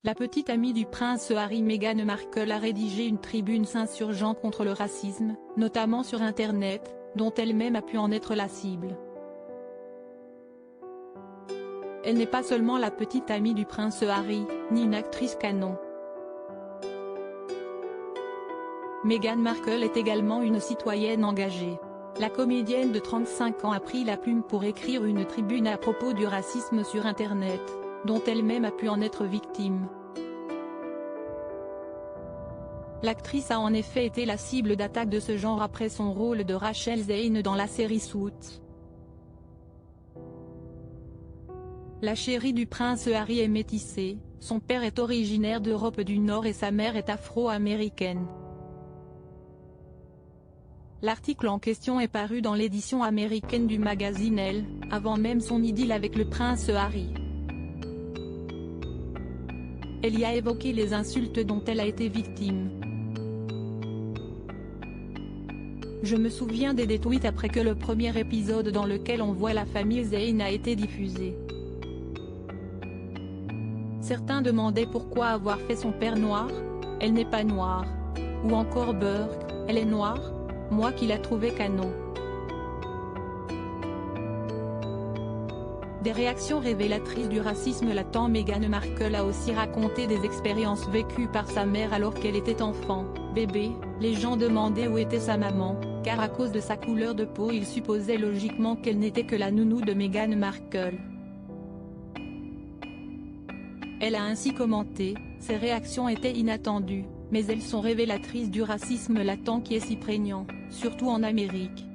La petite amie du prince Harry, Meghan Markle, a rédigé une tribune s'insurgeant contre le racisme, notamment sur Internet, dont elle-même a pu en être la cible. Elle n'est pas seulement la petite amie du prince Harry, ni une actrice canon. Meghan Markle est également une citoyenne engagée. La comédienne de 35 ans a pris la plume pour écrire une tribune à propos du racisme sur Internet, dont elle-même a pu en être victime. L'actrice a en effet été la cible d'attaques de ce genre après son rôle de Rachel Zane dans la série Suits. La chérie du prince Harry est métissée, son père est originaire d'Europe du Nord et sa mère est afro-américaine. L'article en question est paru dans l'édition américaine du magazine Elle, avant même son idylle avec le prince Harry. Elle y a évoqué les insultes dont elle a été victime. Je me souviens des tweets après que le premier épisode dans lequel on voit la famille Zane a été diffusé. Certains demandaient pourquoi avoir fait son père noir, elle n'est pas noire. Ou encore Burke, elle est noire, moi qui la trouvais canon. Des réactions révélatrices du racisme latent. Meghan Markle a aussi raconté des expériences vécues par sa mère alors qu'elle était enfant, bébé. Les gens demandaient où était sa maman, car à cause de sa couleur de peau ils supposaient logiquement qu'elle n'était que la nounou de Meghan Markle. Elle a ainsi commenté, ces réactions étaient inattendues, mais elles sont révélatrices du racisme latent qui est si prégnant, surtout en Amérique.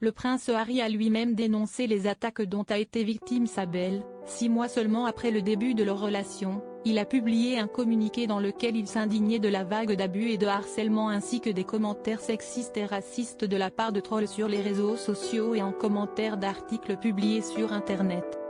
Le prince Harry a lui-même dénoncé les attaques dont a été victime sa belle. 6 mois seulement après le début de leur relation, il a publié un communiqué dans lequel il s'indignait de la vague d'abus et de harcèlement ainsi que des commentaires sexistes et racistes de la part de trolls sur les réseaux sociaux et en commentaire d'articles publiés sur Internet.